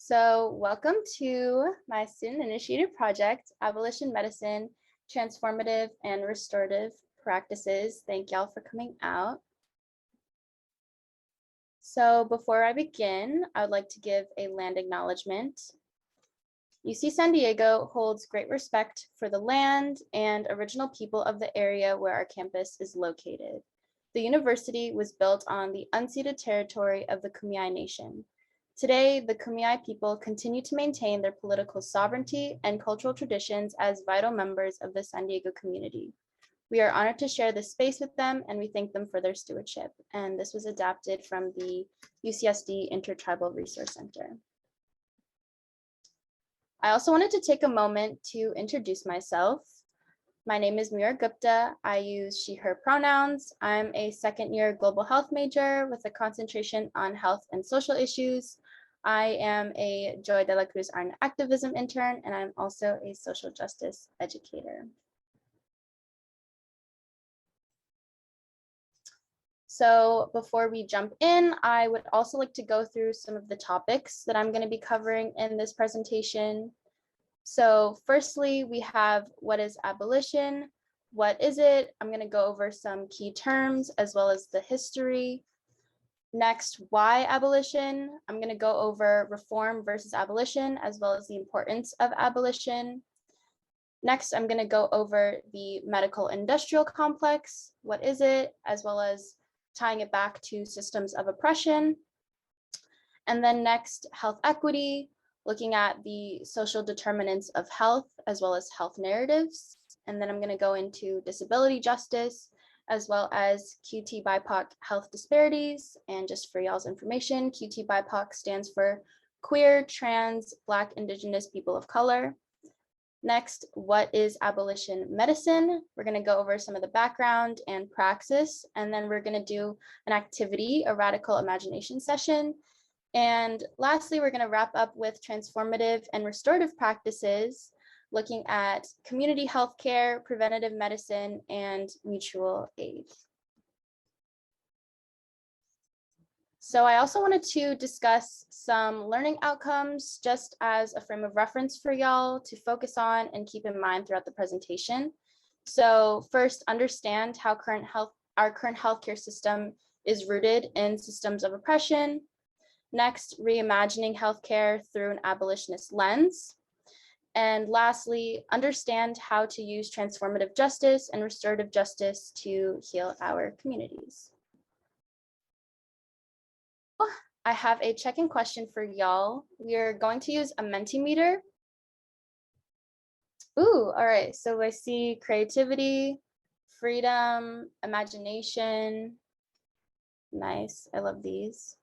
So welcome to my student-initiated project, Abolition Medicine, Transformative and Restorative Practices. Thank y'all for coming out. So before I begin, I would like to give a land acknowledgement. UC San Diego holds great respect for the land and original people of the area where our campus is located. The university was built on the unceded territory of the Kumeyaay Nation. Today, the Kumeyaay people continue to maintain their political sovereignty and cultural traditions as vital members of the San Diego community. We are honored to share this space with them, and we thank them for their stewardship. And this was adapted from the UCSD Intertribal Resource Center. I also wanted to take a moment to introduce myself. My name is Mira Gupta. I use she, her pronouns. I'm a second-year global health major with a concentration on health and social issues. I am a Joy de la Cruz Arna activism intern, and I'm also a social justice educator. So before we jump in, I would also like to go through some of the topics that I'm going to be covering in this presentation. So firstly, we have what is abolition? What is it? I'm going to go over some key terms as well as the history. Next, why abolition? I'm going to go over reform versus abolition as well as the importance of abolition. Next, I'm going to go over the medical industrial complex. What is it? As well as tying it back to systems of oppression. And then next, health equity, looking at the social determinants of health as well as health narratives. And then I'm going to go into disability justice as well as QT BIPOC health disparities. And just for y'all's information, QT BIPOC stands for queer, trans, Black, Indigenous people of color. Next, what is abolition medicine? We're going to go over some of the background and praxis, and then we're going to do an activity, a radical imagination session. And lastly, we're going to wrap up with transformative and restorative practices, looking at community healthcare, preventative medicine, and mutual aid. So I also wanted to discuss some learning outcomes just as a frame of reference for y'all to focus on and keep in mind throughout the presentation. So first, understand how our current healthcare system is rooted in systems of oppression. Next, reimagining healthcare through an abolitionist lens. And lastly, understand how to use transformative justice and restorative justice to heal our communities. I have a check-in question for y'all. We are going to use a Mentimeter. Ooh, all right. So I see creativity, freedom, imagination. Nice. I love these.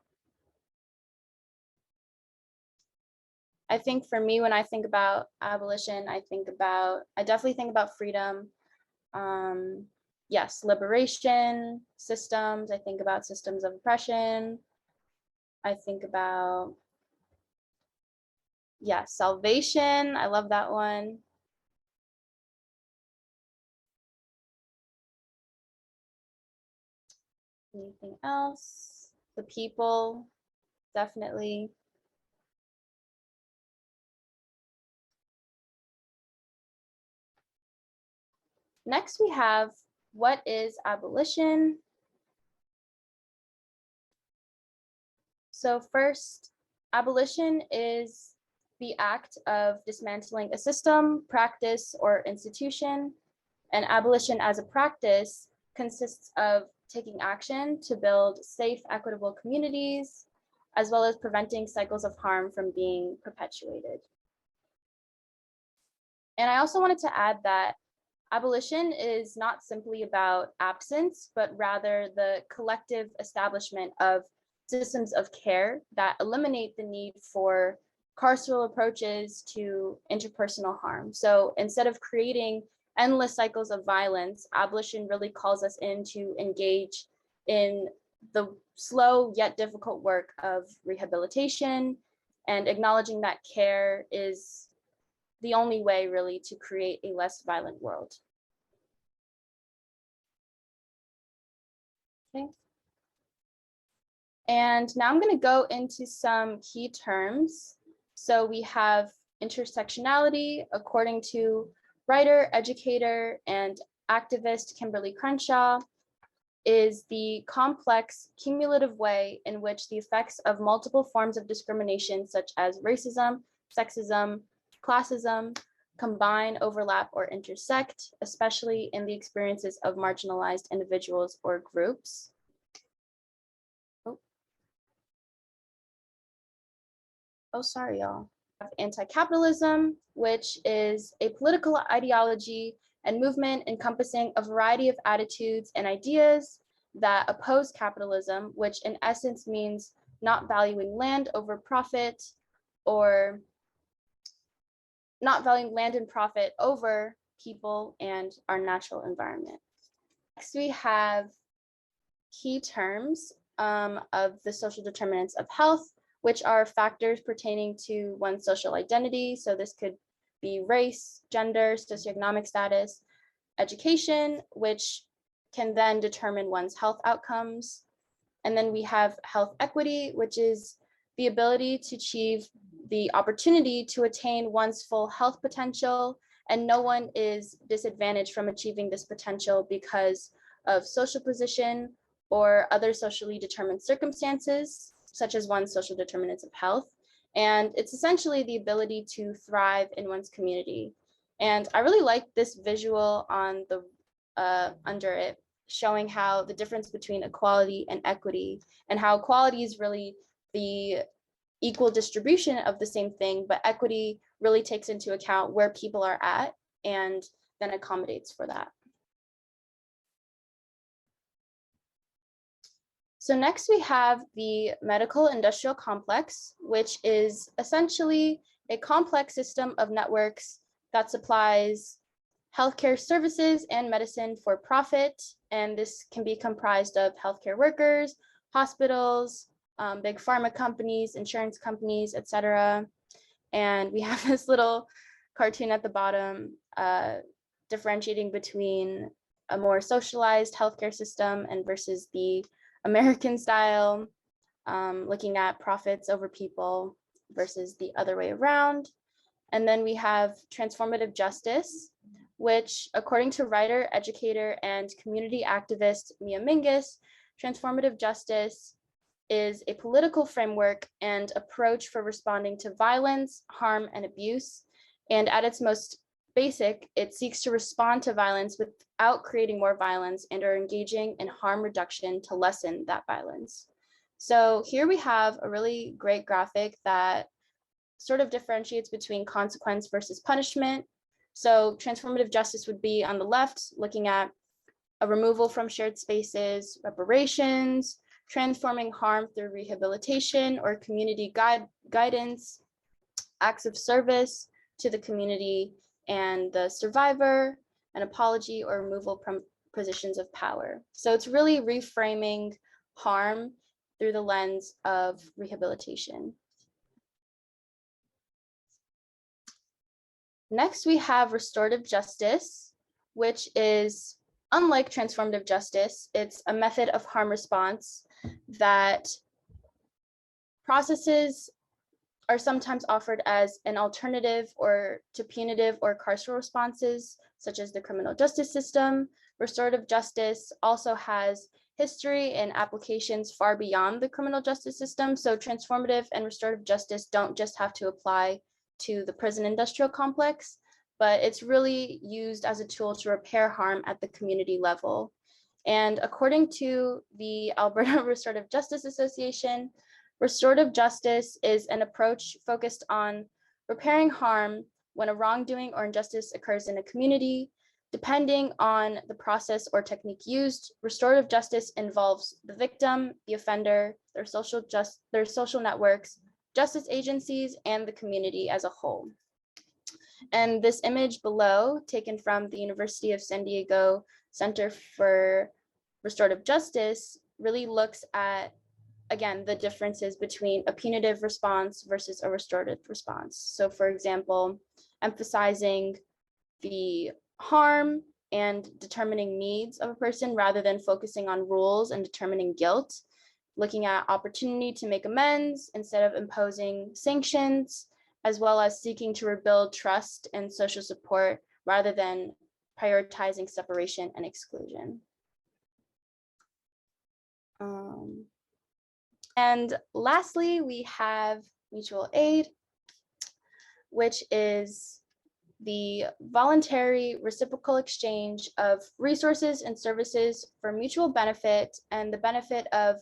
I think for me, when I think about abolition, I definitely think about freedom. Yes, liberation, systems. I think about systems of oppression. I think about, yeah, salvation. I love that one. Anything else? The people, definitely. Next, we have what is abolition? So first, abolition is the act of dismantling a system, practice, or institution. And abolition as a practice consists of taking action to build safe, equitable communities, as well as preventing cycles of harm from being perpetuated. And I also wanted to add that abolition is not simply about absence, but rather the collective establishment of systems of care that eliminate the need for carceral approaches to interpersonal harm. So instead of creating endless cycles of violence, abolition really calls us in to engage in the slow yet difficult work of rehabilitation and acknowledging that care is the only way really to create a less violent world. Okay. And now I'm going to go into some key terms. So we have intersectionality, according to writer, educator, and activist Kimberly Crenshaw, is the complex, cumulative way in which the effects of multiple forms of discrimination, such as racism, sexism, classism, combine, overlap, or intersect, especially in the experiences of marginalized individuals or groups. Oh, sorry, y'all. Anti-capitalism, which is a political ideology and movement encompassing a variety of attitudes and ideas that oppose capitalism, which in essence means not valuing land over profit, or not valuing land and profit over people and our natural environment. Next, we have key terms of the social determinants of health, which are factors pertaining to one's social identity. So this could be race, gender, socioeconomic status, education, which can then determine one's health outcomes. And then we have health equity, which is the ability to achieve the opportunity to attain one's full health potential, and no one is disadvantaged from achieving this potential because of social position or other socially determined circumstances, such as one's social determinants of health. And it's essentially the ability to thrive in one's community. And I really like this visual on the under it, showing how the difference between equality and equity, and how equality is really the equal distribution of the same thing, but equity really takes into account where people are at and then accommodates for that. So next we have the medical industrial complex, which is essentially a complex system of networks that supplies healthcare services and medicine for profit. And this can be comprised of healthcare workers, hospitals, big pharma companies, insurance companies, etc. And we have this little cartoon at the bottom differentiating between a more socialized healthcare system and versus the American style, looking at profits over people versus the other way around. And then we have transformative justice, which, according to writer, educator, and community activist Mia Mingus, transformative justice is a political framework and approach for responding to violence, harm, and abuse. And at its most basic, it seeks to respond to violence without creating more violence and are engaging in harm reduction to lessen that violence. So here we have a really great graphic that sort of differentiates between consequence versus punishment. So transformative justice would be on the left, looking at a removal from shared spaces, reparations, transforming harm through rehabilitation or community guidance, acts of service to the community and the survivor, an apology or removal from positions of power. So it's really reframing harm through the lens of rehabilitation. Next, we have restorative justice, which is, unlike transformative justice, it's a method of harm response that processes are sometimes offered as an alternative or to punitive or carceral responses, such as the criminal justice system. Restorative justice also has history and applications far beyond the criminal justice system. So transformative and restorative justice don't just have to apply to the prison industrial complex, but it's really used as a tool to repair harm at the community level. And according to the Alberta Restorative Justice Association, restorative justice is an approach focused on repairing harm when a wrongdoing or injustice occurs in a community. Depending on the process or technique used, restorative justice involves the victim, the offender, their social networks, justice agencies, and the community as a whole. And this image below, taken from the University of San Diego Center for Restorative Justice, really looks at, again, the differences between a punitive response versus a restorative response. So for example, emphasizing the harm and determining needs of a person rather than focusing on rules and determining guilt, looking at opportunity to make amends instead of imposing sanctions, as well as seeking to rebuild trust and social support rather than prioritizing separation and exclusion. And lastly, we have mutual aid, which is the voluntary reciprocal exchange of resources and services for mutual benefit and the benefit of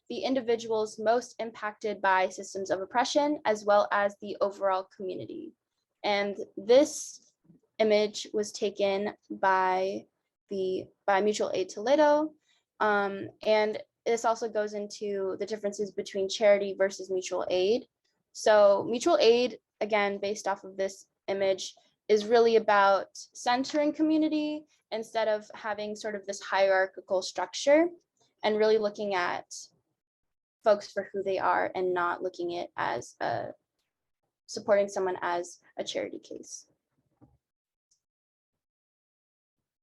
the individuals most impacted by systems of oppression, as well as the overall community. And this image was taken by Mutual Aid Toledo. And this also goes into the differences between charity versus mutual aid. So mutual aid, again, based off of this image, is really about centering community instead of having sort of this hierarchical structure, and really looking at folks for who they are and not looking at as supporting someone as a charity case.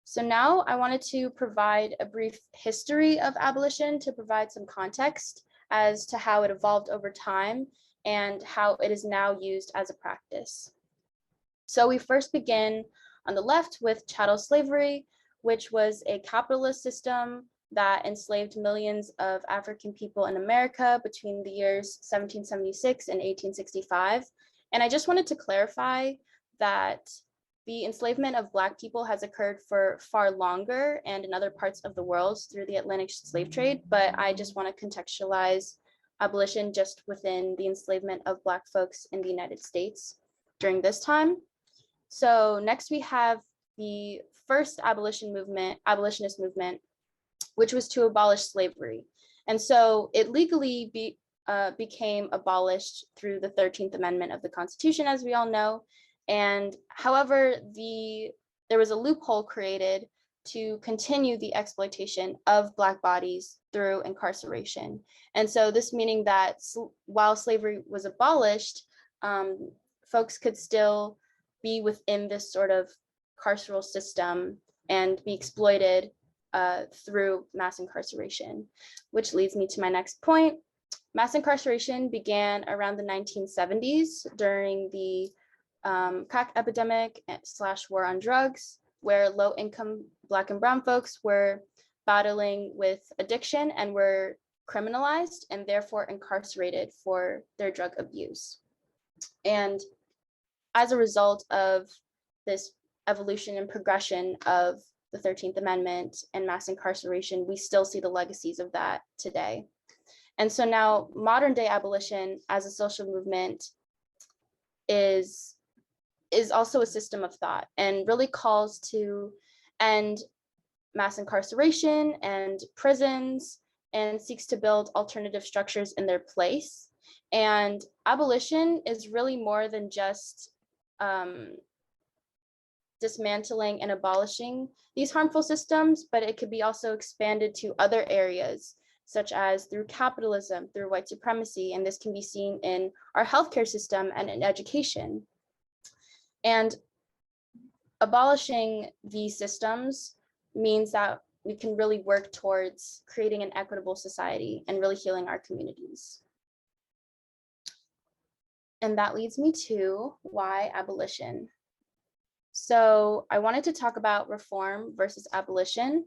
So now I wanted to provide a brief history of abolition to provide some context as to how it evolved over time and how it is now used as a practice. So we first begin on the left with chattel slavery, which was a capitalist system that enslaved millions of African people in America between the years 1776 and 1865. And I just wanted to clarify that the enslavement of Black people has occurred for far longer and in other parts of the world through the Atlantic slave trade, but I just want to contextualize abolition just within the enslavement of Black folks in the United States during this time. So next we have the first abolitionist movement, which was to abolish slavery. And so it legally became abolished through the 13th Amendment of the Constitution, as we all know. And however, there was a loophole created to continue the exploitation of Black bodies through incarceration. And so this meaning that while slavery was abolished, folks could still be within this sort of carceral system and be exploited through mass incarceration, which leads me to my next point. Mass incarceration began around the 1970s during the crack epidemic / war on drugs, where low-income Black and brown folks were battling with addiction and were criminalized and therefore incarcerated for their drug abuse. And as a result of this evolution and progression of the 13th Amendment and mass incarceration, we still see the legacies of that today. And so now modern day abolition as a social movement is also a system of thought and really calls to end mass incarceration and prisons and seeks to build alternative structures in their place. And abolition is really more than just dismantling and abolishing these harmful systems, but it could be also expanded to other areas, such as through capitalism, through white supremacy, and this can be seen in our healthcare system and in education. And abolishing these systems means that we can really work towards creating an equitable society and really healing our communities. And that leads me to why abolition. So I wanted to talk about reform versus abolition.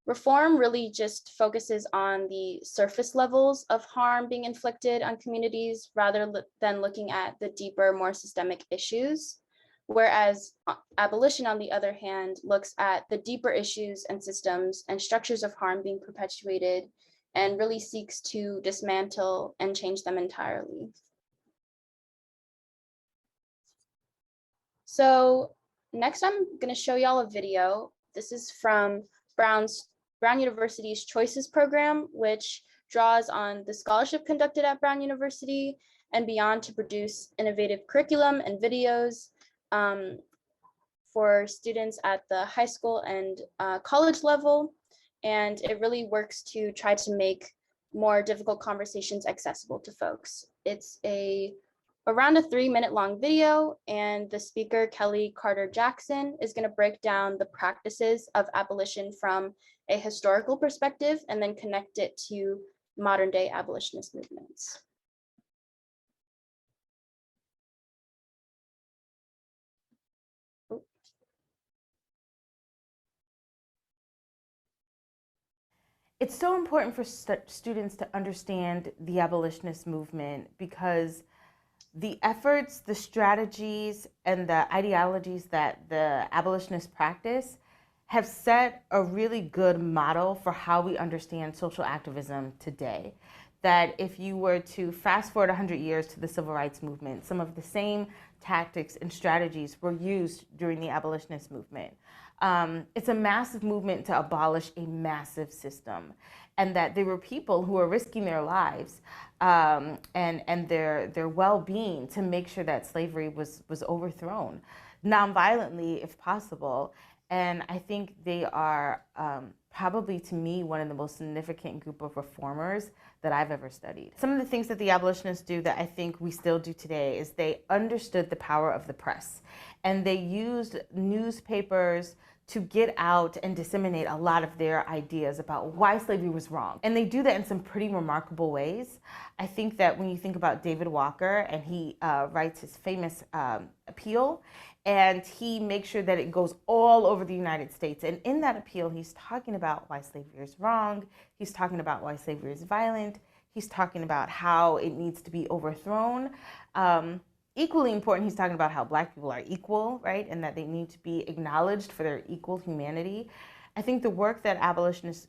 Reform really just focuses on the surface levels of harm being inflicted on communities rather than looking at the deeper, more systemic issues. Whereas abolition, on the other hand, looks at the deeper issues and systems and structures of harm being perpetuated and really seeks to dismantle and change them entirely. So next, I'm going to show y'all a video. This is from Brown University's Choices program, which draws on the scholarship conducted at Brown University and beyond to produce innovative curriculum and videos for students at the high school and college level. And it really works to try to make more difficult conversations accessible to folks. It's around a 3-minute long video, and the speaker, Kelly Carter Jackson, is going to break down the practices of abolition from a historical perspective and then connect it to modern day abolitionist movements. It's so important for students to understand the abolitionist movement because the efforts, the strategies, and the ideologies that the abolitionists practice have set a really good model for how we understand social activism today. That if you were to fast forward 100 years to the civil rights movement, some of the same tactics and strategies were used during the abolitionist movement. It's a massive movement to abolish a massive system, and that there were people who were risking their lives and their well-being to make sure that slavery was overthrown, nonviolently if possible. And I think they are probably, to me, one of the most significant group of reformers that I've ever studied. Some of the things that the abolitionists do that I think we still do today is they understood the power of the press, and they used newspapers to get out and disseminate a lot of their ideas about why slavery was wrong. And they do that in some pretty remarkable ways. I think that when you think about David Walker, and he writes his famous appeal, and he makes sure that it goes all over the United States. And in that appeal, he's talking about why slavery is wrong. He's talking about why slavery is violent. He's talking about how it needs to be overthrown. Equally important, he's talking about how Black people are equal, right? And that they need to be acknowledged for their equal humanity. I think the work that abolitionists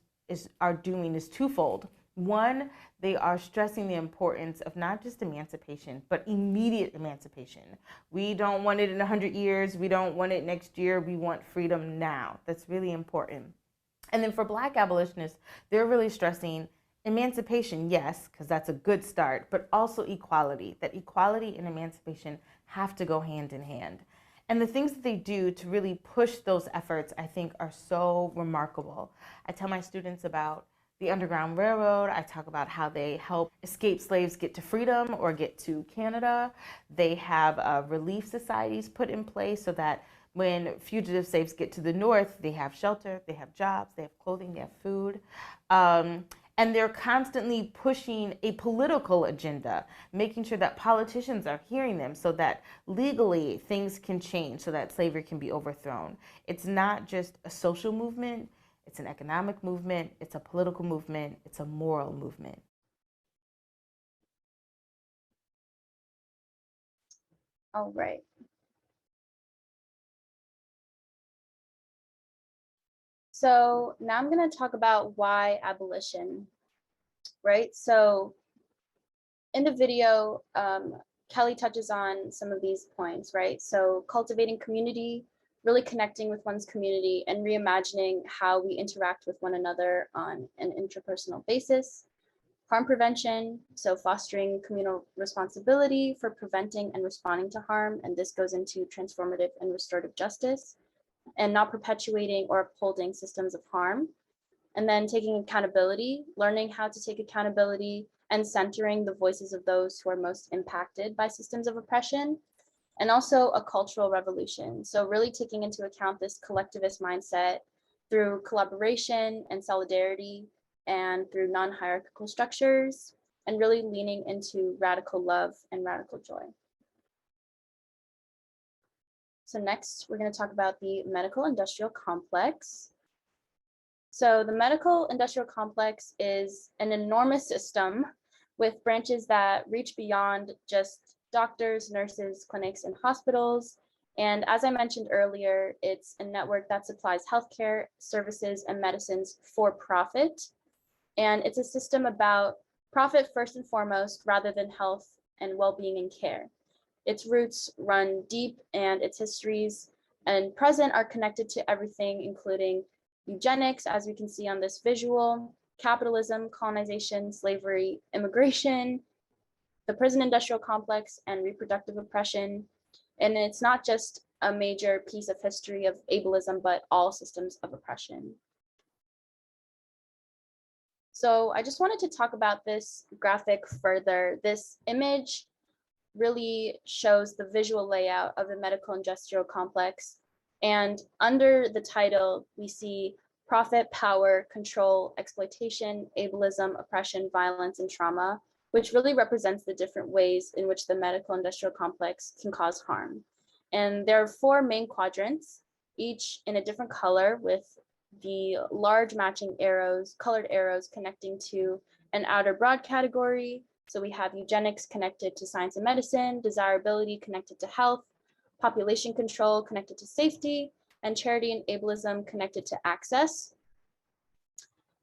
are doing is twofold. One, they are stressing the importance of not just emancipation, but immediate emancipation. We don't want it in 100 years. We don't want it next year. We want freedom now. That's really important. And then for Black abolitionists, they're really stressing emancipation, yes, because that's a good start, but also equality, that equality and emancipation have to go hand in hand. And the things that they do to really push those efforts, I think, are so remarkable. I tell my students about the Underground Railroad. I talk about how they help escaped slaves get to freedom or get to Canada. They have relief societies put in place so that when fugitive slaves get to the North, they have shelter, they have jobs, they have clothing, they have food. And they're constantly pushing a political agenda, making sure that politicians are hearing them so that legally things can change, so that slavery can be overthrown. It's not just a social movement, it's an economic movement, it's a political movement, it's a moral movement. All right. So now I'm going to talk about why abolition, right? So in the video, Kelly touches on some of these points, right? So cultivating community, really connecting with one's community, and reimagining how we interact with one another on an interpersonal basis. Harm prevention, so fostering communal responsibility for preventing and responding to harm, and this goes into transformative and restorative justice, and not perpetuating or upholding systems of harm. And then taking accountability, learning how to take accountability, and centering the voices of those who are most impacted by systems of oppression. And also a cultural revolution. So really taking into account this collectivist mindset through collaboration and solidarity, and through non-hierarchical structures, and really leaning into radical love and radical joy. So next, we're going to talk about the medical industrial complex. So the medical industrial complex is an enormous system with branches that reach beyond just doctors, nurses, clinics, and hospitals. And as I mentioned earlier, it's a network that supplies healthcare services and medicines for profit. And it's a system about profit first and foremost, rather than health and well-being and care. Its roots run deep, and its histories and present are connected to everything, including eugenics, as we can see on this visual, capitalism, colonization, slavery, immigration, the prison industrial complex, and reproductive oppression. And it's not just a major piece of history of ableism, but all systems of oppression. So I just wanted to talk about this graphic further. This image really shows the visual layout of the medical industrial complex. And under the title, we see profit, power, control, exploitation, ableism, oppression, violence, and trauma, which really represents the different ways in which the medical industrial complex can cause harm. And there are 4 main quadrants, each in a different color with the large matching arrows, colored arrows connecting to an outer broad category. So we have eugenics connected to science and medicine, desirability connected to health, population control connected to safety, and charity and ableism connected to access.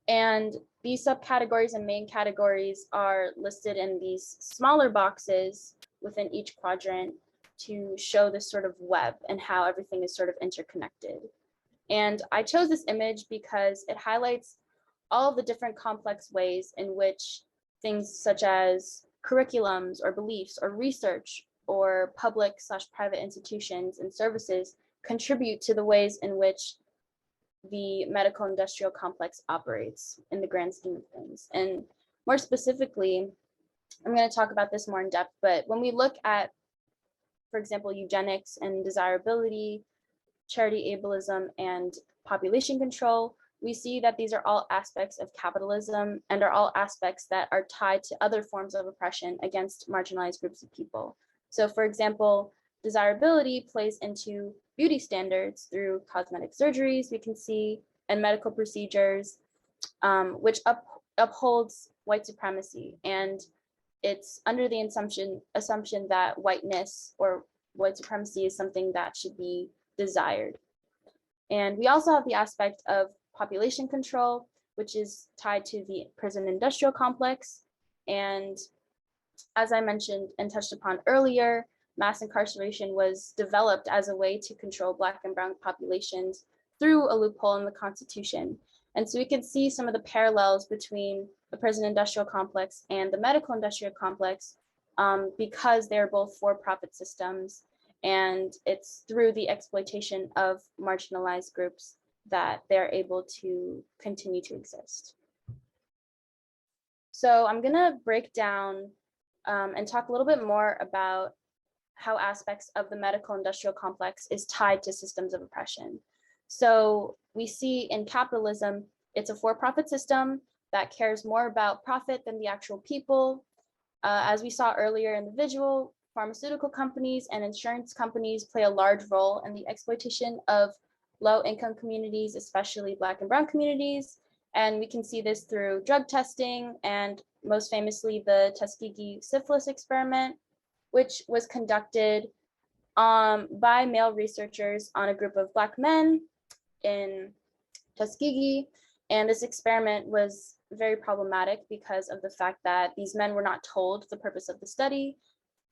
And these subcategories and main categories are listed in these smaller boxes within each quadrant to show this sort of web and how everything is sort of interconnected. And I chose this image because it highlights all of the different complex ways in which things such as curriculums or beliefs or research or public/private institutions and services contribute to the ways in which the medical industrial complex operates in the grand scheme of things. And more specifically, I'm going to talk about this more in depth, but when we look at, for example, eugenics and desirability, charity ableism, and population control, we see that these are all aspects of capitalism and are all aspects that are tied to other forms of oppression against marginalized groups of people. So for example, desirability plays into beauty standards through cosmetic surgeries, we can see, and medical procedures, which upholds white supremacy. And it's under the assumption that whiteness or white supremacy is something that should be desired. And we also have the aspect of population control, which is tied to the prison industrial complex. And as I mentioned and touched upon earlier, mass incarceration was developed as a way to control Black and Brown populations through a loophole in the Constitution. And so we can see some of the parallels between the prison industrial complex and the medical industrial complex because they're both for-profit systems, and it's through the exploitation of marginalized groups that they're able to continue to exist. So I'm gonna break down and talk a little bit more about how aspects of the medical industrial complex is tied to systems of oppression. So we see in capitalism, it's a for-profit system that cares more about profit than the actual people. As we saw earlier in the visual, pharmaceutical companies and insurance companies play a large role in the exploitation of low-income communities, especially Black and Brown communities. And we can see this through drug testing and most famously the Tuskegee syphilis experiment, which was conducted by male researchers on a group of Black men in Tuskegee. And this experiment was very problematic because of the fact that these men were not told the purpose of the study.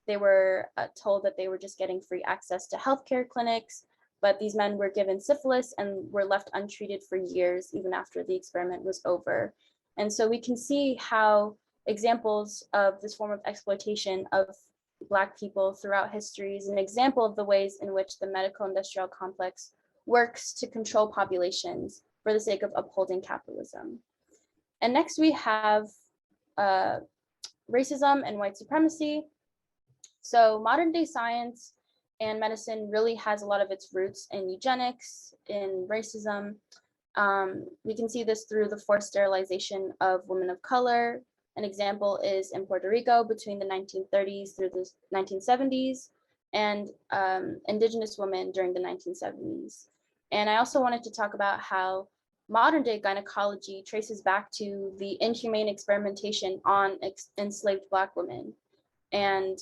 They were told that they were just getting free access to healthcare clinics, but these men were given syphilis and were left untreated for years, even after the experiment was over. And so we can see how examples of this form of exploitation of Black people throughout history is an example of the ways in which the medical industrial complex works to control populations for the sake of upholding capitalism. And next we have racism and white supremacy. So modern day science and medicine really has a lot of its roots in eugenics, in racism. We can see this through the forced sterilization of women of color. An example is in Puerto Rico between the 1930s through the 1970s, and Indigenous women during the 1970s. And I also wanted to talk about how modern day gynecology traces back to the inhumane experimentation on enslaved Black women. And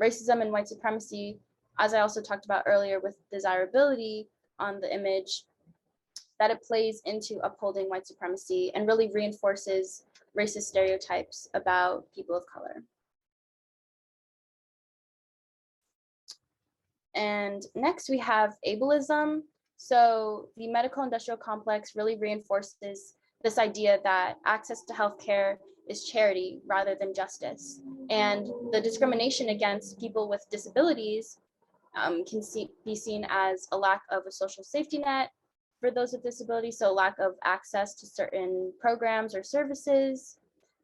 racism and white supremacy, as I also talked about earlier with desirability on the image, that it plays into upholding white supremacy and really reinforces racist stereotypes about people of color. And next we have ableism. So the medical industrial complex really reinforces this idea that access to healthcare is charity rather than justice. And the discrimination against people with disabilities can be seen as a lack of a social safety net for those with disabilities, so lack of access to certain programs or services.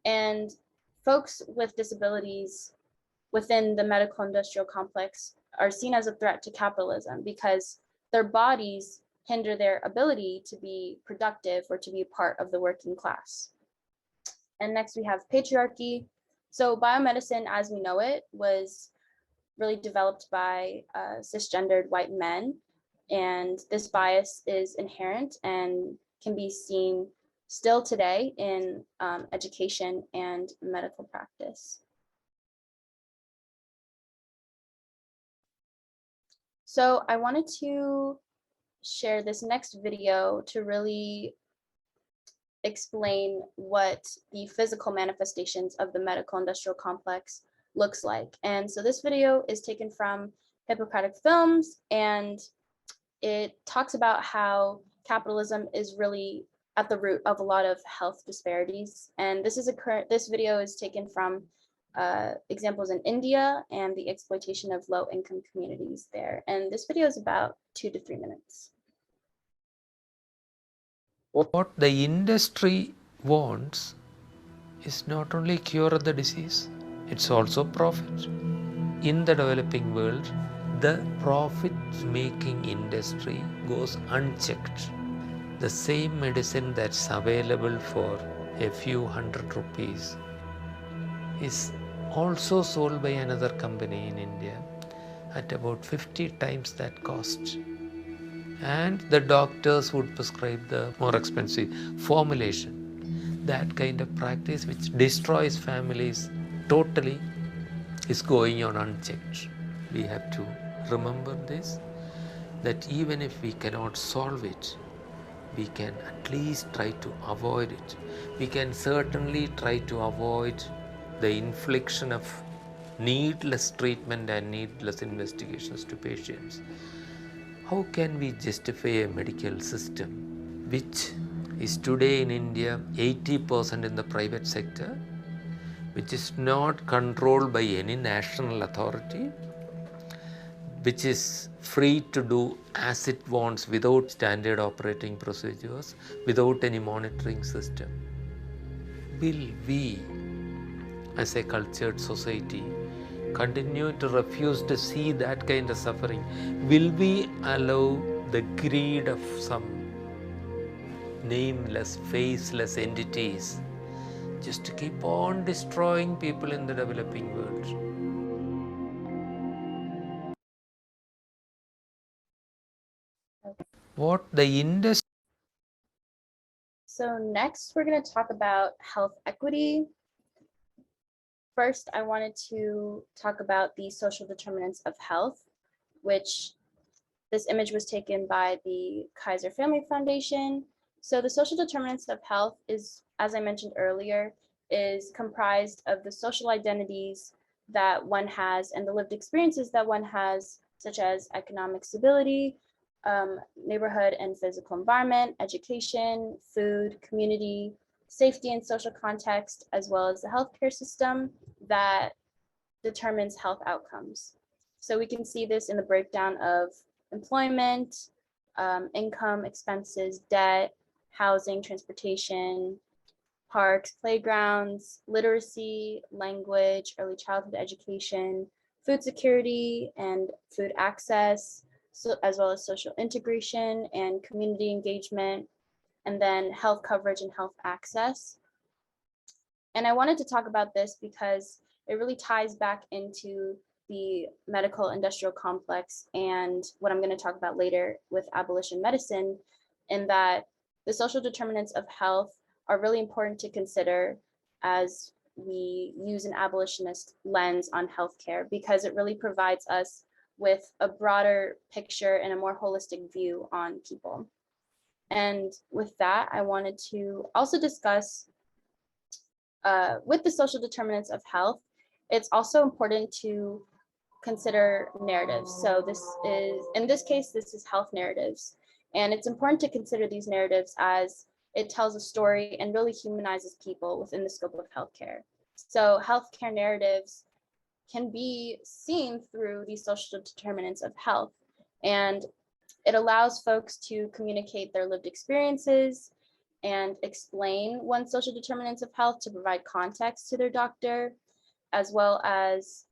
And folks with disabilities within the medical industrial complex are seen as a threat to capitalism because their bodies hinder their ability to be productive or to be a part of the working class. And next we have patriarchy. So biomedicine as we know it was really developed by cisgendered white men. And this bias is inherent and can be seen still today in education and medical practice. So I wanted to share this next video to really explain what the physical manifestations of the medical industrial complex looks like. And so this video is taken from Hippocratic Films, and it talks about how capitalism is really at the root of a lot of health disparities. And this video is taken from examples in India and the exploitation of low-income communities there. And this video is about 2 to 3 minutes. What the industry wants is not only cure the disease, it's also profit. In the developing world, the profit-making industry goes unchecked. The same medicine that's available for a few hundred rupees is also sold by another company in India at about 50 times that cost. And the doctors would prescribe the more expensive formulation. That kind of practice, which destroys families totally, is going on unchecked. We have to remember this, that even if we cannot solve it, we can at least try to avoid it. We can certainly try to avoid the infliction of needless treatment and needless investigations to patients. How can we justify a medical system which is today in India 80% in the private sector, which is not controlled by any national authority, which is free to do as it wants without standard operating procedures, without any monitoring system? Will we, as a cultured society, continue to refuse to see that kind of suffering? Will we allow the greed of some nameless, faceless entities just to keep on destroying people in the developing world? What the industry... So next, we're going to talk about health equity. First, I wanted to talk about the social determinants of health, which this image was taken by the Kaiser Family Foundation. So the social determinants of health is, as I mentioned earlier, is comprised of the social identities that one has and the lived experiences that one has, such as economic stability, neighborhood and physical environment, education, food, community, safety and social context, as well as the healthcare system that determines health outcomes. So we can see this in the breakdown of employment, income, expenses, debt, housing, transportation, parks, playgrounds, literacy, language, early childhood education, food security and food access, so, as well as social integration and community engagement, and then health coverage and health access. And I wanted to talk about this because it really ties back into the medical industrial complex and what I'm going to talk about later with abolition medicine, in that the social determinants of health are really important to consider as we use an abolitionist lens on healthcare, because it really provides us with a broader picture and a more holistic view on people. And with that, I wanted to also discuss with the social determinants of health, it's also important to consider narratives. So this is, in this case, this is health narratives. And it's important to consider these narratives as it tells a story and really humanizes people within the scope of healthcare. So healthcare narratives can be seen through these social determinants of health. And it allows folks to communicate their lived experiences and explain one's social determinants of health to provide context to their doctor, as well as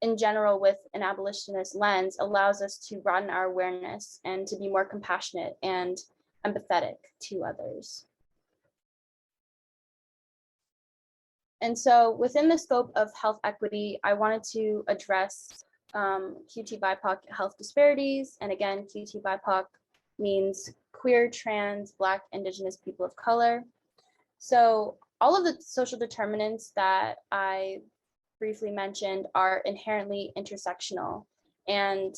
in general, with an abolitionist lens, allows us to broaden our awareness and to be more compassionate and empathetic to others. And so within the scope of health equity, I wanted to address QT BIPOC health disparities. And again, QT BIPOC means queer, trans, Black, Indigenous people of color. So all of the social determinants that I briefly mentioned are inherently intersectional. And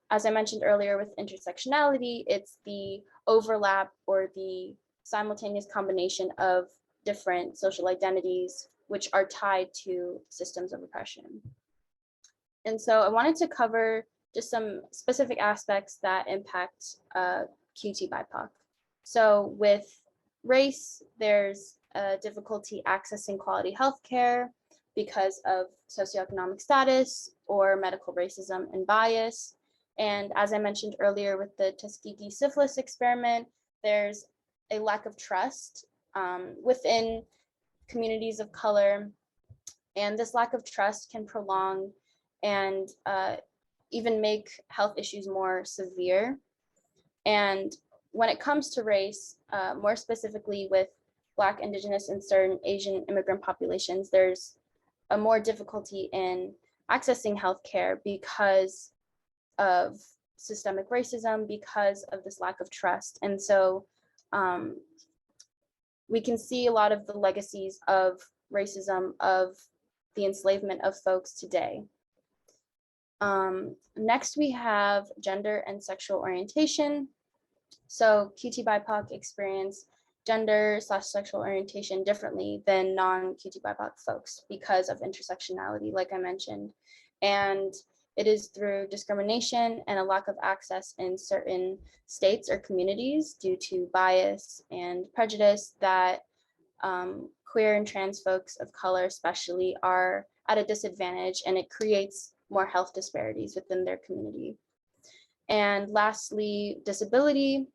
as I mentioned earlier with intersectionality, it's the overlap or the simultaneous combination of different social identities which are tied to systems of oppression. And so I wanted to cover just some specific aspects that impact QT BIPOC. So with race, there's difficulty accessing quality healthcare because of socioeconomic status or medical racism and bias. And as I mentioned earlier with the Tuskegee syphilis experiment, there's a lack of trust within communities of color. And this lack of trust can prolong and even make health issues more severe. And when it comes to race, more specifically with Black, Indigenous, and certain Asian immigrant populations, there's a more difficulty in accessing healthcare because of systemic racism, because of this lack of trust. And so we can see a lot of the legacies of racism, of the enslavement of folks today. Next, we have gender and sexual orientation. So QT BIPOC experience gender/sexual orientation differently than non-QT BIPOC folks because of intersectionality, like I mentioned. And it is through discrimination and a lack of access in certain states or communities due to bias and prejudice that queer and trans folks of color especially are at a disadvantage, and it creates more health disparities within their community. And lastly, disability.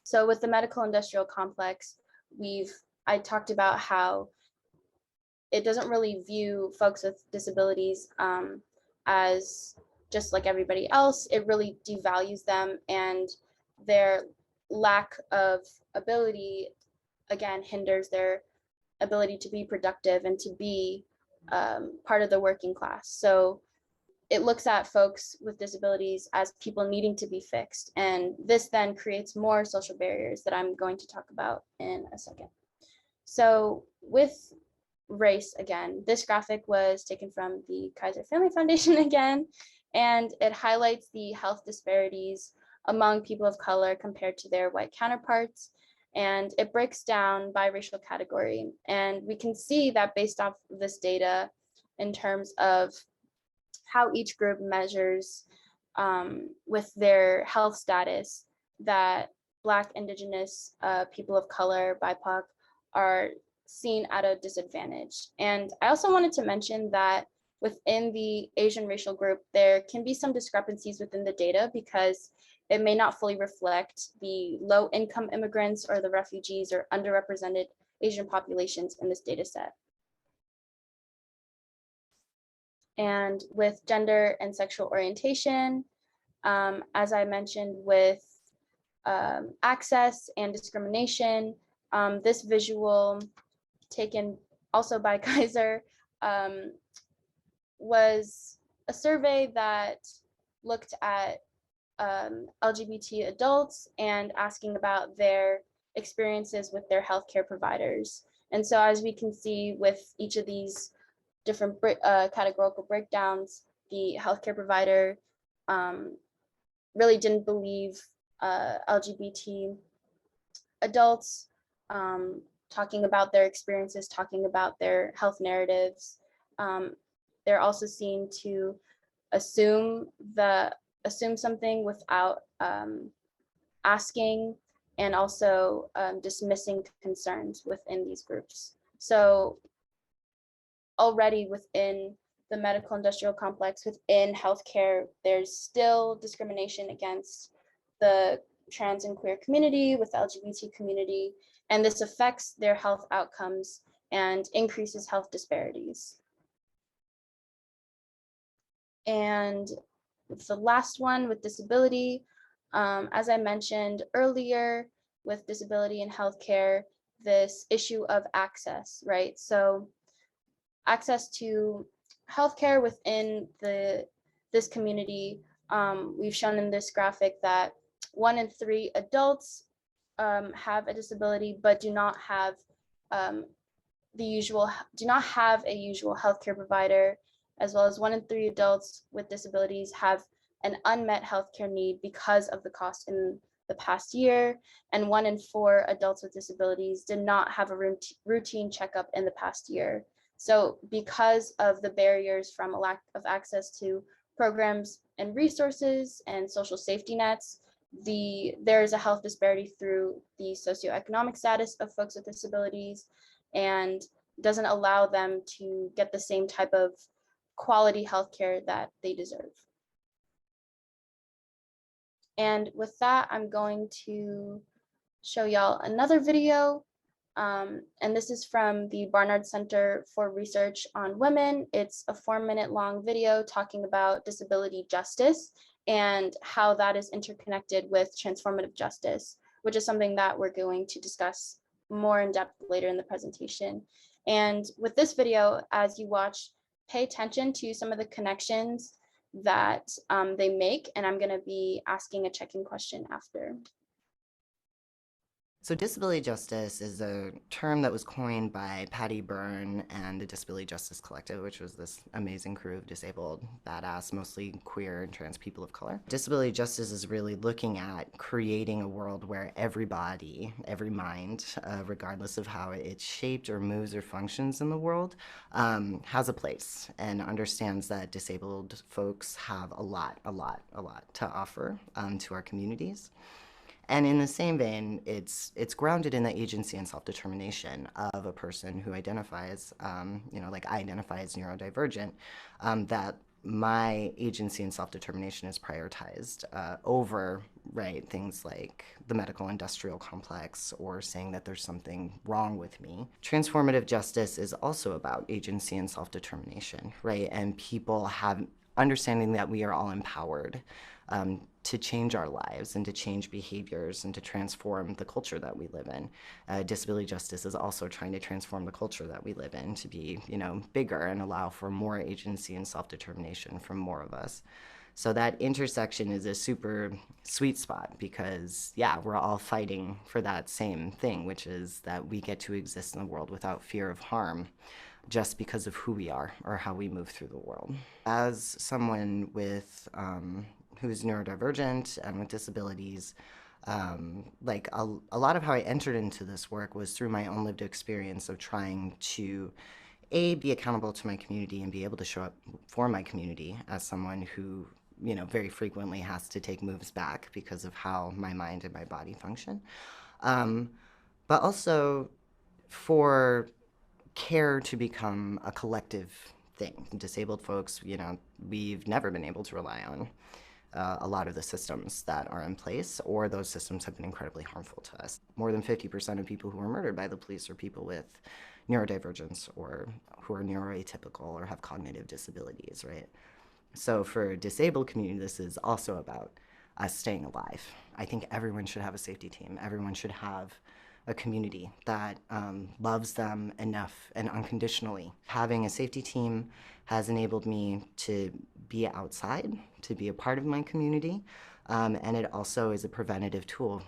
So with the medical industrial complex, I talked about how it doesn't really view folks with disabilities as just like everybody else. It really devalues them, and their lack of ability, again, hinders their ability to be productive and to be part of the working class. So it looks at folks with disabilities as people needing to be fixed. And this then creates more social barriers that I'm going to talk about in a second. So with race, again, this graphic was taken from the Kaiser Family Foundation again, and it highlights the health disparities among people of color compared to their white counterparts. And it breaks down by racial category. And we can see that based off this data in terms of how each group measures with their health status, that Black, Indigenous, people of color, BIPOC are seen at a disadvantage. And I also wanted to mention that within the Asian racial group, there can be some discrepancies within the data because it may not fully reflect the low income immigrants or the refugees or underrepresented Asian populations in this data set. And with gender and sexual orientation, as I mentioned with access and discrimination, this visual taken also by Kaiser was a survey that looked at LGBT adults and asking about their experiences with their healthcare providers. And so as we can see with each of these different categorical breakdowns, the healthcare provider really didn't believe LGBT adults, talking about their experiences, talking about their health narratives. They're also seen to assume something without asking, and also dismissing concerns within these groups. So already within the medical industrial complex, within healthcare, there's still discrimination against the trans and queer community, with the LGBT community, and this affects their health outcomes and increases health disparities. And the last one with disability, as I mentioned earlier, with disability in healthcare, this issue of access, right? So access to healthcare within this community, we've shown in this graphic that 1 in 3 adults have a disability, but do not have a usual healthcare provider, as well as 1 in 3 adults with disabilities have an unmet healthcare need because of the cost in the past year, and 1 in 4 adults with disabilities did not have a routine checkup in the past year. So because of the barriers from a lack of access to programs and resources and social safety nets, there is a health disparity through the socioeconomic status of folks with disabilities, and doesn't allow them to get the same type of quality healthcare that they deserve. And with that, I'm going to show y'all another video. And this is from the Barnard Center for Research on Women. It's a 4-minute long video talking about disability justice and how that is interconnected with transformative justice, which is something that we're going to discuss more in depth later in the presentation. And with this video, as you watch, pay attention to some of the connections that they make, and I'm going to be asking a check-in question after. So disability justice is a term that was coined by Patty Byrne and the Disability Justice Collective, which was this amazing crew of disabled, badass, mostly queer and trans people of color. Disability justice is really looking at creating a world where every body, every mind, regardless of how it's shaped or moves or functions in the world, has a place and understands that disabled folks have a lot to offer to our communities. And in the same vein, it's grounded in the agency and self-determination of a person who identifies, like I identify as neurodivergent, that my agency and self-determination is prioritized over, things like the medical industrial complex or saying that there's something wrong with me. Transformative justice is also about agency and self-determination, and people have understanding that we are all empowered to change our lives and to change behaviors and to transform the culture that we live in. Disability justice is also trying to transform the culture that we live in to be, bigger and allow for more agency and self-determination from more of us. So that intersection is a super sweet spot because, we're all fighting for that same thing, which is that we get to exist in the world without fear of harm just because of who we are or how we move through the world. As someone with who's neurodivergent and with disabilities, a lot of how I entered into this work was through my own lived experience of trying to, be accountable to my community and be able to show up for my community as someone who, very frequently has to take moves back because of how my mind and my body function. But also for care to become a collective thing. Disabled folks, we've never been able to rely on a lot of the systems that are in place, or those systems have been incredibly harmful to us. More than 50% of people who are murdered by the police are people with neurodivergence or who are neuroatypical or have cognitive disabilities, So for disabled community, this is also about us staying alive. I think everyone should have a safety team. Everyone should have a community that loves them enough and unconditionally. Having a safety team has enabled me to be outside, to be a part of my community, and it also is a preventative tool.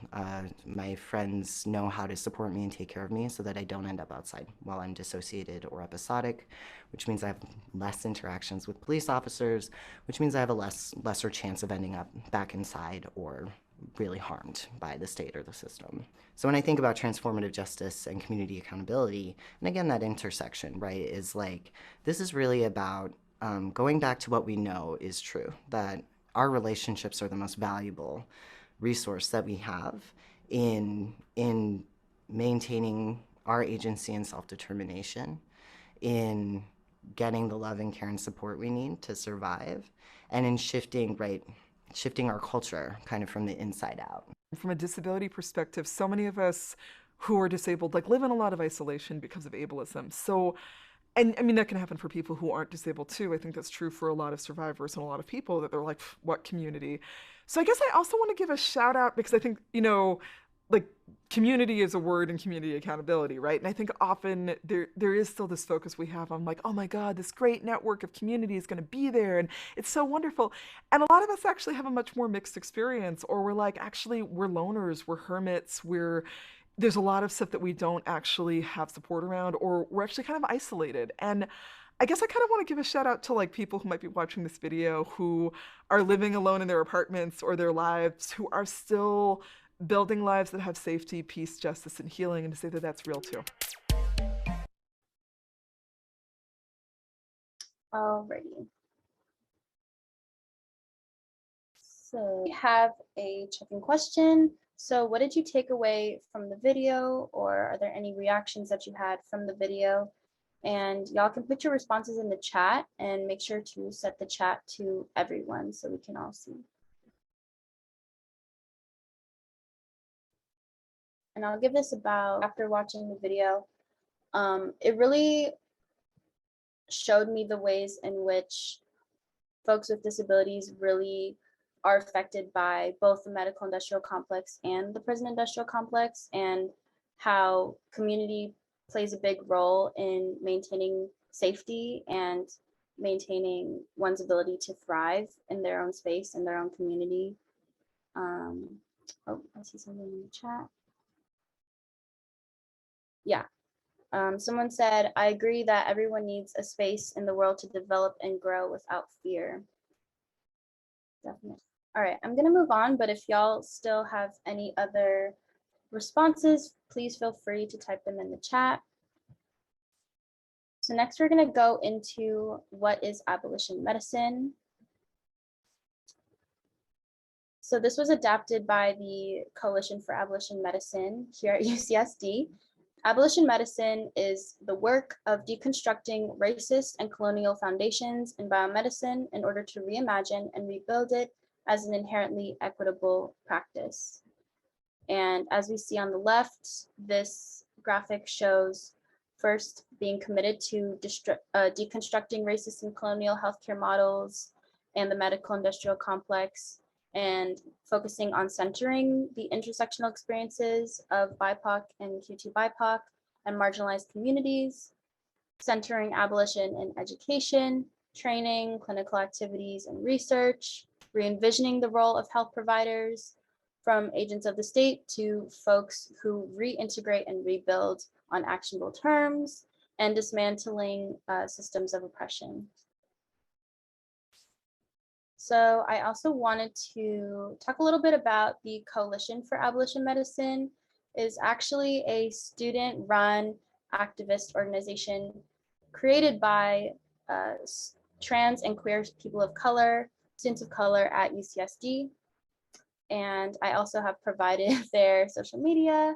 My friends know how to support me and take care of me so that I don't end up outside while I'm dissociated or episodic, which means I have less interactions with police officers, which means I have a lesser chance of ending up back inside or really harmed by the state or the system. So when I think about transformative justice and community accountability, and again, that intersection, is this is really about going back to what we know is true, that our relationships are the most valuable resource that we have in maintaining our agency and self-determination, in getting the love and care and support we need to survive, and in shifting our culture kind of from the inside out. From a disability perspective, so many of us who are disabled live in a lot of isolation because of ableism. So, and I mean, that can happen for people who aren't disabled too. I think that's true for a lot of survivors and a lot of people that they're like, what community? So I guess I also want to give a shout out because I think, like community is a word and community accountability, right? And I think often there is still this focus we have on like, oh my God, this great network of community is going to be there and it's so wonderful. And a lot of us actually have a much more mixed experience, or we're like, actually, we're loners, we're hermits, there's a lot of stuff that we don't actually have support around, or we're actually kind of isolated. And I guess I kind of want to give a shout out to like people who might be watching this video who are living alone in their apartments or their lives, who are still building lives that have safety, peace, justice, and healing, and to say that that's real too. Alrighty. So we have a check-in question. So what did you take away from the video, or are there any reactions that you had from the video? And y'all can put your responses in the chat and make sure to set the chat to everyone so we can all see. And I'll give this about, after watching the video, it really showed me the ways in which folks with disabilities really are affected by both the medical industrial complex and the prison industrial complex, and how community plays a big role in maintaining safety and maintaining one's ability to thrive in their own space and their own community. Oh, I see something in the chat. Yeah. Someone said, I agree that everyone needs a space in the world to develop and grow without fear. Definitely. All right, I'm gonna move on, but if y'all still have any other responses, please feel free to type them in the chat. So next we're gonna go into what is abolition medicine. So this was adapted by the Coalition for Abolition Medicine here at UCSD. Abolition medicine is the work of deconstructing racist and colonial foundations in biomedicine in order to reimagine and rebuild it as an inherently equitable practice. And as we see on the left, this graphic shows first being committed to deconstructing racist and colonial healthcare models and the medical industrial complex, and focusing on centering the intersectional experiences of BIPOC and Q2 BIPOC and marginalized communities, centering abolition in education, training, clinical activities, and research, re-envisioning the role of health providers from agents of the state to folks who reintegrate and rebuild on actionable terms, and dismantling systems of oppression. So I also wanted to talk a little bit about the Coalition for Abolition Medicine. Is actually a student-run activist organization created by trans and queer people of color, students of color at UCSD. And I also have provided their social media.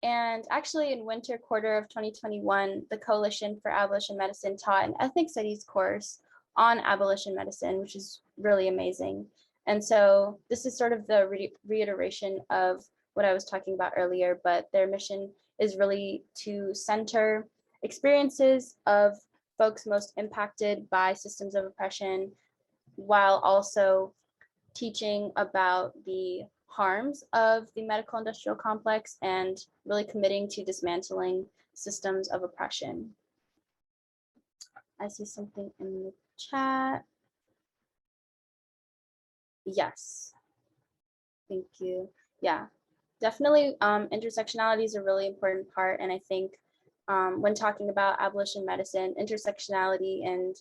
And actually in winter quarter of 2021, the Coalition for Abolition Medicine taught an ethnic studies course on abolition medicine, which is really amazing. And so this is sort of the reiteration of what I was talking about earlier, but their mission is really to center experiences of folks most impacted by systems of oppression, while also teaching about the harms of the medical industrial complex and really committing to dismantling systems of oppression. I see something in the chat. Yes, thank you. Yeah, definitely intersectionality is a really important part. And I think when talking about abolition medicine, intersectionality and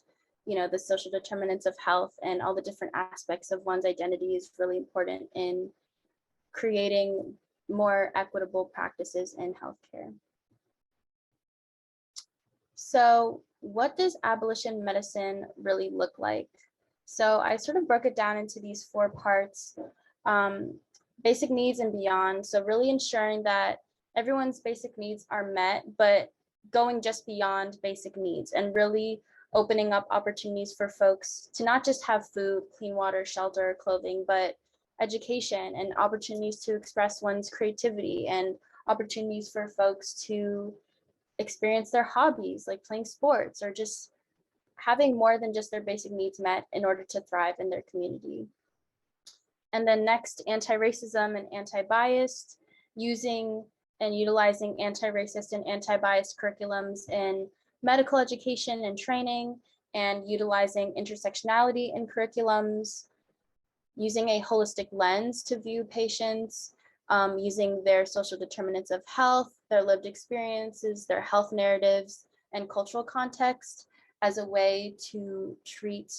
the social determinants of health and all the different aspects of one's identity is really important in creating more equitable practices in healthcare. So what does abolition medicine really look like? So I sort of broke it down into these 4 parts, basic needs and beyond. So really ensuring that everyone's basic needs are met, but going just beyond basic needs and really opening up opportunities for folks to not just have food, clean water, shelter, clothing, but education and opportunities to express one's creativity and opportunities for folks to experience their hobbies like playing sports or just having more than just their basic needs met in order to thrive in their community. And then next, anti-racism and anti-bias, using and utilizing anti-racist and anti-biased curriculums in medical education and training, and utilizing intersectionality in curriculums, using a holistic lens to view patients, using their social determinants of health, their lived experiences, their health narratives, and cultural context as a way to treat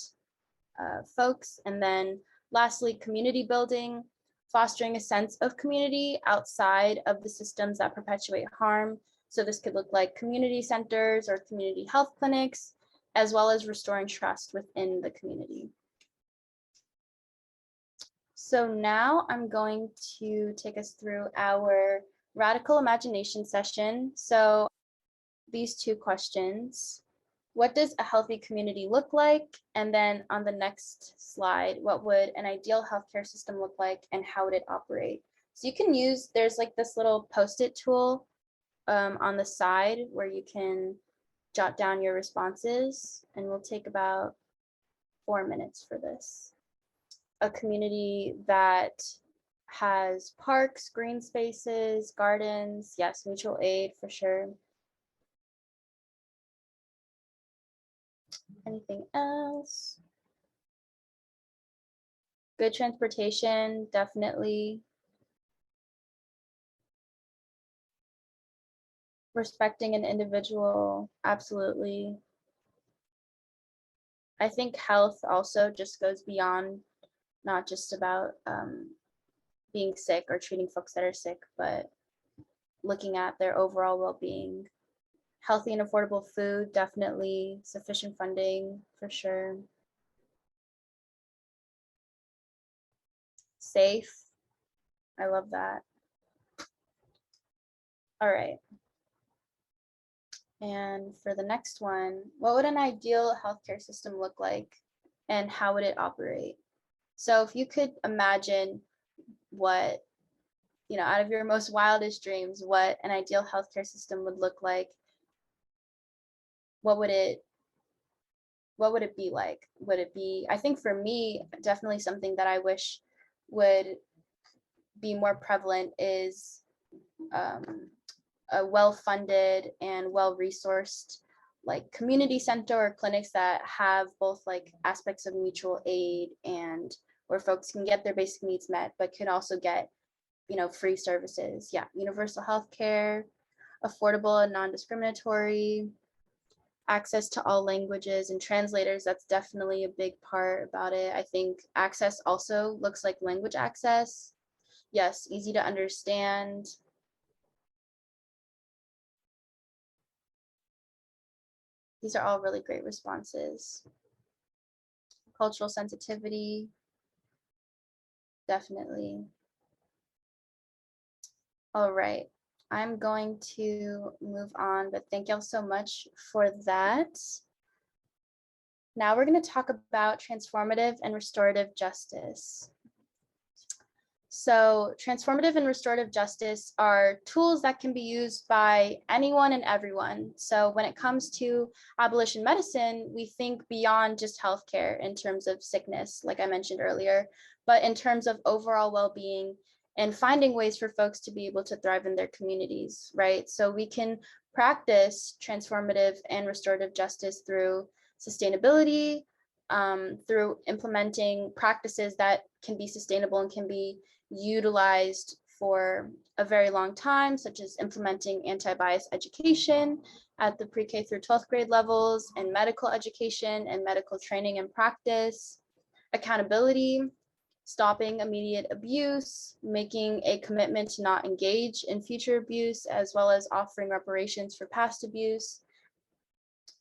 folks. And then lastly, community building, fostering a sense of community outside of the systems that perpetuate harm. So this could look like community centers or community health clinics, as well as restoring trust within the community. So now I'm going to take us through our radical imagination session. So these two questions: what does a healthy community look like? And then on the next slide, what would an ideal healthcare system look like and how would it operate? So you can use, there's like this little post-it tool on the side where you can jot down your responses, and we'll take about 4 minutes for this. A community that has parks, green spaces, gardens, yes, mutual aid for sure. Anything else? Good transportation, definitely. Respecting an individual, absolutely. I think health also just goes beyond not just about being sick or treating folks that are sick, but looking at their overall well-being. Healthy and affordable food, definitely. Sufficient funding, for sure. Safe, I love that. All right. And for the next one, what would an ideal healthcare system look like and how would it operate? So if you could imagine what, you know, out of your most wildest dreams, what an ideal healthcare system would look like, what would it be like? Would it be, I think for me, definitely something that I wish would be more prevalent is a well-funded and well-resourced like community center or clinics that have both like aspects of mutual aid and where folks can get their basic needs met, but can also get, you know, free services. Yeah, universal health care, affordable and non-discriminatory, access to all languages and translators. That's definitely a big part about it. I think access also looks like language access. Yes, easy to understand. These are all really great responses. Cultural sensitivity, definitely. All right, I'm going to move on, but thank y'all so much for that. Now we're going to talk about transformative and restorative justice. So transformative and restorative justice are tools that can be used by anyone and everyone. So when it comes to abolition medicine, we think beyond just healthcare in terms of sickness, like I mentioned earlier, but in terms of overall well-being and finding ways for folks to be able to thrive in their communities, right? So we can practice transformative and restorative justice through sustainability, through implementing practices that can be sustainable and can be utilized for a very long time, such as implementing anti-bias education at the pre-K through 12th grade levels, and medical education and medical training and practice, accountability, stopping immediate abuse, making a commitment to not engage in future abuse, as well as offering reparations for past abuse.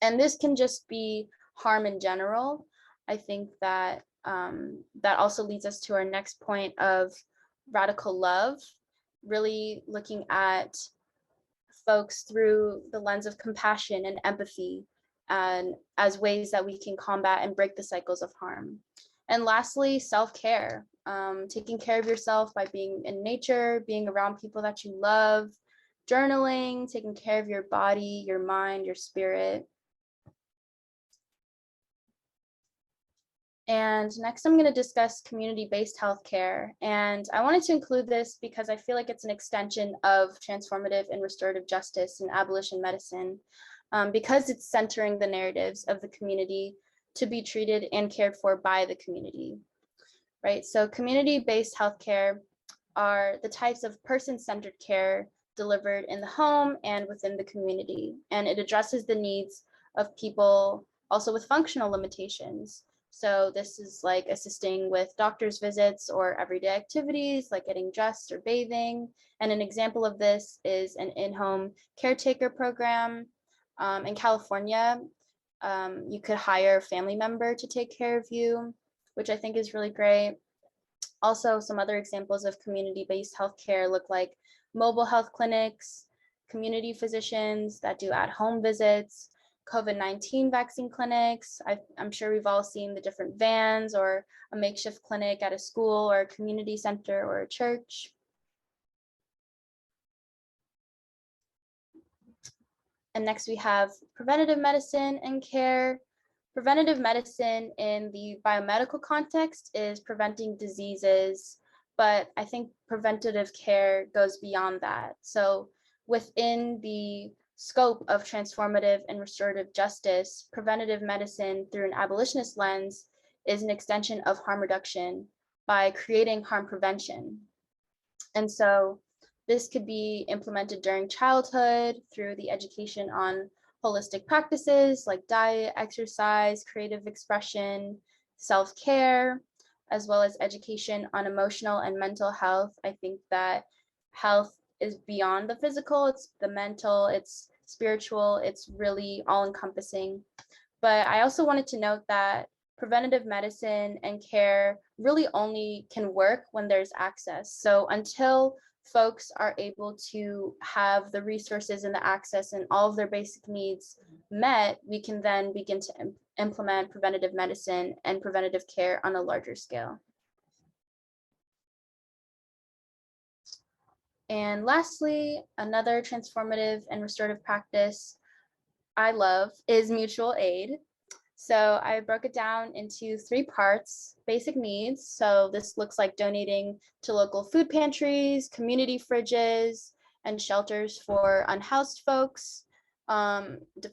And this can just be harm in general. I think that that also leads us to our next point of radical love, really looking at folks through the lens of compassion and empathy, and as ways that we can combat and break the cycles of harm. And lastly, self-care, taking care of yourself by being in nature, being around people that you love, journaling, taking care of your body, your mind, your spirit. And next, I'm going to discuss community-based healthcare. And I wanted to include this because I feel like it's an extension of transformative and restorative justice in abolition medicine, because it's centering the narratives of the community to be treated and cared for by the community, right? So community-based healthcare are the types of person-centered care delivered in the home and within the community. And it addresses the needs of people also with functional limitations. So this is like assisting with doctor's visits or everyday activities like getting dressed or bathing. And an example of this is an in-home caretaker program. In California, you could hire a family member to take care of you, which I think is really great. Also, some other examples of community-based healthcare look like mobile health clinics, community physicians that do at-home visits, COVID-19 vaccine clinics. I'm sure we've all seen the different vans or a makeshift clinic at a school or a community center or a church. And next we have preventative medicine and care. Preventative medicine in the biomedical context is preventing diseases, but I think preventative care goes beyond that. So within the scope of transformative and restorative justice, preventative medicine through an abolitionist lens is an extension of harm reduction by creating harm prevention. And so this could be implemented during childhood through the education on holistic practices like diet, exercise, creative expression, self-care, as well as education on emotional and mental health. I think that health is beyond the physical, it's the mental, it's spiritual, it's really all-encompassing. But I also wanted to note that preventative medicine and care really only can work when there's access. So until folks are able to have the resources and the access and all of their basic needs met, we can then begin to implement preventative medicine and preventative care on a larger scale. And lastly, another transformative and restorative practice I love is mutual aid. So I broke it down into 3 parts: basic needs. So this looks like donating to local food pantries, community fridges, and shelters for unhoused folks.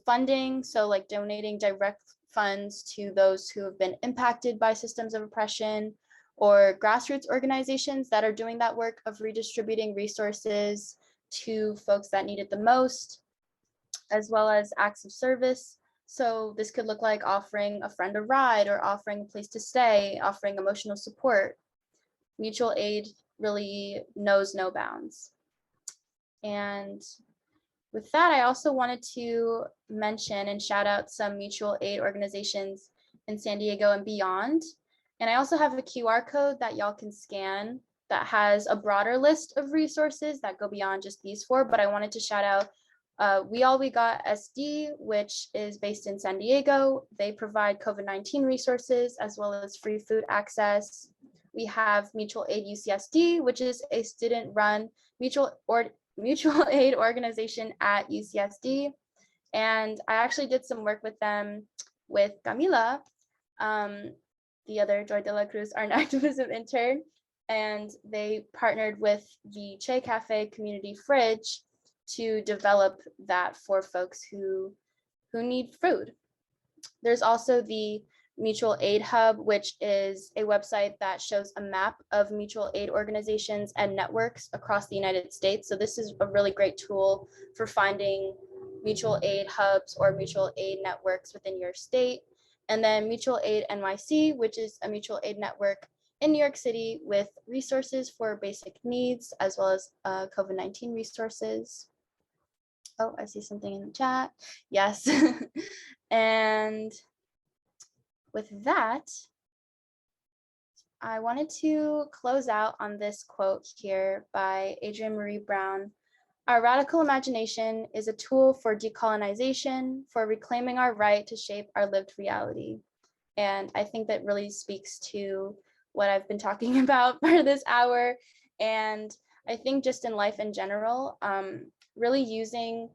Funding, so like donating direct funds to those who have been impacted by systems of oppression, or grassroots organizations that are doing that work of redistributing resources to folks that need it the most, as well as acts of service. So this could look like offering a friend a ride or offering a place to stay, offering emotional support. Mutual aid really knows no bounds. And with that, I also wanted to mention and shout out some mutual aid organizations in San Diego and beyond. And I also have a QR code that y'all can scan that has a broader list of resources that go beyond just these 4, but I wanted to shout out We All We Got SD, which is based in San Diego. They provide COVID-19 resources as well as free food access. We have Mutual Aid UCSD, which is a student-run mutual aid organization at UCSD. And I actually did some work with them with Camila, the other Joy de la Cruz, our activism intern, and they partnered with the Che Cafe Community Fridge to develop that for folks who need food. There's also the Mutual Aid Hub, which is a website that shows a map of mutual aid organizations and networks across the United States. So this is a really great tool for finding mutual aid hubs or mutual aid networks within your state. And then Mutual Aid NYC, which is a mutual aid network in New York City with resources for basic needs, as well as COVID-19 resources. Oh, I see something in the chat. Yes. And with that, I wanted to close out on this quote here by Adrienne Marie Brown. Our radical imagination is a tool for decolonization, for reclaiming our right to shape our lived reality. And I think that really speaks to what I've been talking about for this hour. And I think just in life in general, really using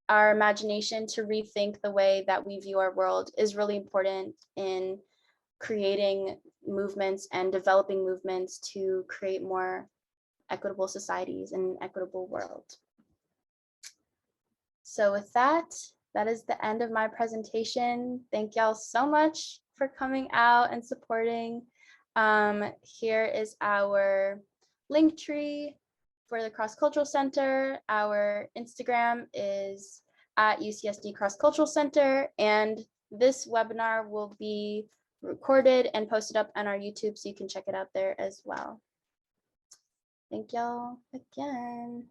our imagination to rethink the way that we view our world is really important in creating movements and developing movements to create more equitable societies and an equitable world. So with that, that is the end of my presentation. Thank y'all so much for coming out and supporting. Here is our Linktree for the Cross Cultural Center. Our Instagram is at UCSD Cross Cultural Center, and this webinar will be recorded and posted up on our YouTube, so you can check it out there as well. Thank y'all again.